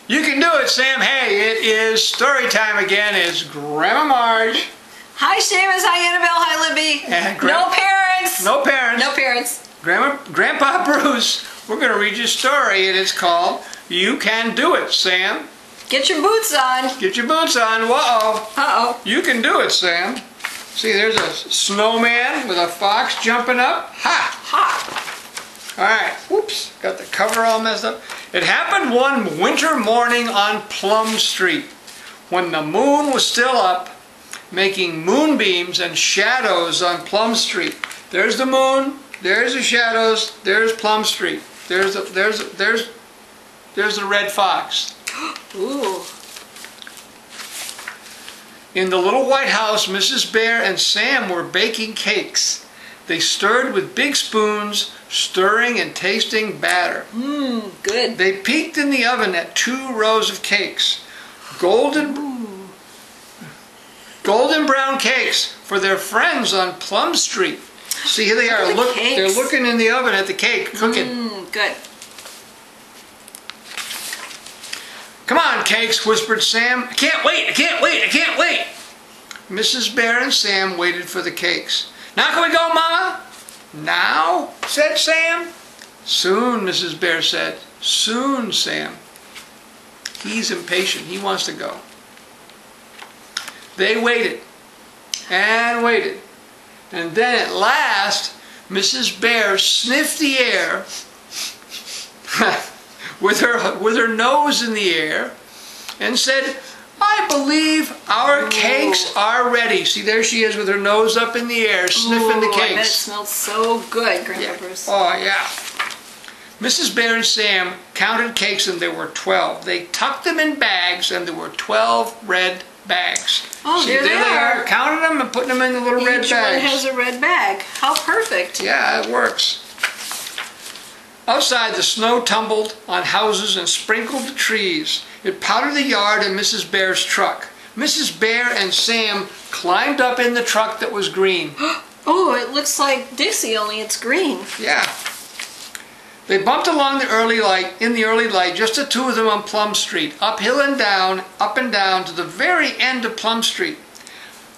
You can do it, Sam. Hey, it is story time again. It's Grandma Marge. Hi, Seamus. Hi, Annabelle. Hi, Libby. And no parents. No parents. No parents. Grandpa Bruce. We're going to read you a story. It is called You Can Do It, Sam. Get your boots on. Get your boots on. Uh-oh. Uh-oh. You can do it, Sam. See, there's a snowman with a fox jumping up. Ha! Ha! All right, whoops, got the cover all messed up. It happened one winter morning on Plum Street when the moon was still up, making moonbeams and shadows on Plum Street. There's the moon, there's the shadows, there's Plum Street. There's the red fox. Ooh. In the little white house, Mrs. Bear and Sam were baking cakes. They stirred with big spoons, stirring and tasting batter. Good. They peeked in the oven at 2 rows of cakes. Golden brown cakes for their friends on Plum Street. See, here they are. Look, they're looking in the oven at the cake, cooking. Good. Come on, cakes, whispered Sam. I can't wait, I can't wait, I can't wait. Mrs. Bear and Sam waited for the cakes. Now can we go, Mama? Now? Said Sam. Soon, Mrs. Bear said. Soon, Sam. He's impatient. He wants to go. They waited and waited. And then at last, Mrs. Bear sniffed the air with her nose in the air and said, I believe our cakes are ready. See, there she is with her nose up in the air, sniffing the cakes. I bet it smells so good, Grandpa Bruce. Oh, yeah. Mrs. Bear and Sam counted cakes, and there were 12. They tucked them in bags, and there were 12 red bags. Oh, see, there they are. Counting them and putting them in the little red bags. Each one has a red bag. How perfect. Yeah, it works. Outside, the snow tumbled on houses and sprinkled the trees. It powdered the yard and Mrs. Bear's truck. Mrs. Bear and Sam climbed up in the truck that was green. Oh, it looks like Dixie, only it's green. Yeah. They bumped along in the early light, just the 2 of them on Plum Street, uphill and down, up and down, to the very end of Plum Street.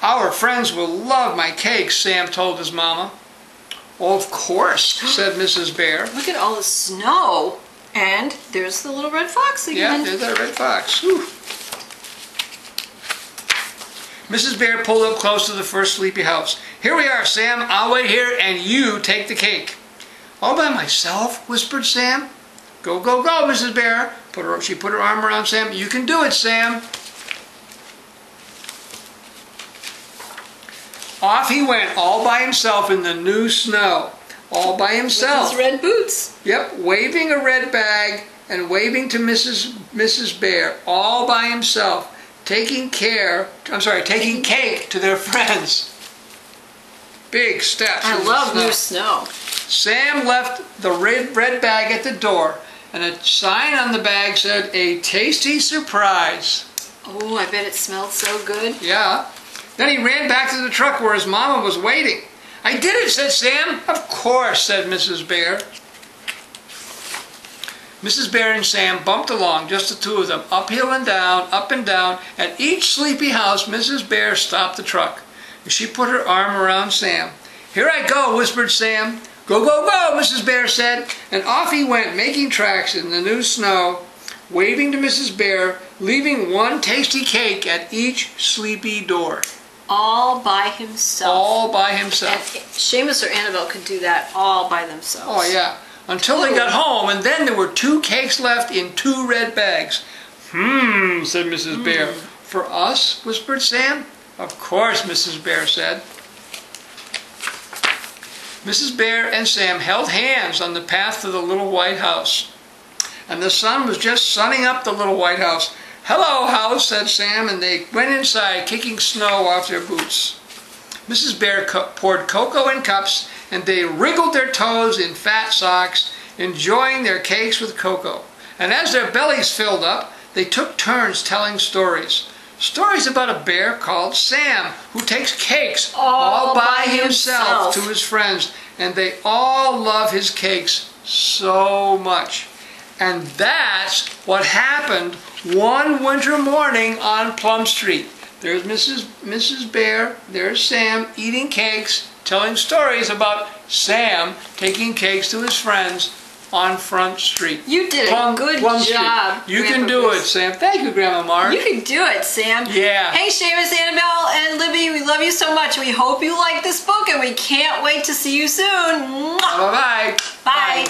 Our friends will love my cakes, Sam told his mama. Oh, of course, said Mrs. Bear. Look at all the snow. And there's the little red fox again. Yeah, there's that red fox. Whew. Mrs. Bear pulled up close to the first sleepy house. Here we are, Sam. I'll wait here and you take the cake. All by myself, whispered Sam. Go, go, go, Mrs. Bear. She put her arm around Sam. You can do it, Sam. Off he went, all by himself in the new snow. All by himself. With his red boots. Yep, waving a red bag and waving to Mrs. Bear, all by himself, taking cake to their friends. Big steps. I love new snow. Sam left the red bag at the door, and a sign on the bag said, a tasty surprise. Oh, I bet it smelled so good. Yeah. Then he ran back to the truck where his mama was waiting. I did it, said Sam. Of course, said Mrs. Bear. Mrs. Bear and Sam bumped along, just the 2 of them, uphill and down, up and down. At each sleepy house, Mrs. Bear stopped the truck. She put her arm around Sam. Here I go, whispered Sam. Go, go, go, Mrs. Bear said. And off he went, making tracks in the new snow, waving to Mrs. Bear, leaving 1 tasty cake at each sleepy door. All by himself. All by himself. And Seamus or Annabelle could do that all by themselves. Oh, yeah. Until they got home, and then there were 2 cakes left in 2 red bags. Said Mrs. Bear. For us, whispered Sam. Of course, Mrs. Bear said. Mrs. Bear and Sam held hands on the path to the little white house. And the sun was just sunning up the little white house. Hello, house, said Sam, and they went inside, kicking snow off their boots. Mrs. Bear poured cocoa in cups, and they wriggled their toes in fat socks, enjoying their cakes with cocoa. And as their bellies filled up, they took turns telling stories. Stories about a bear called Sam, who takes cakes all by himself to his friends, and they all love his cakes so much. And that's what happened one winter morning on Plum Street. There's Mrs. Bear, there's Sam eating cakes, telling stories about Sam taking cakes to his friends on Front Street. You did a good job. You can do it, Sam. Thank you, Grandma Marge. You can do it, Sam. Yeah. Hey, Seamus, Annabelle, and Libby, we love you so much. We hope you like this book, and we can't wait to see you soon. Bye-bye. Bye.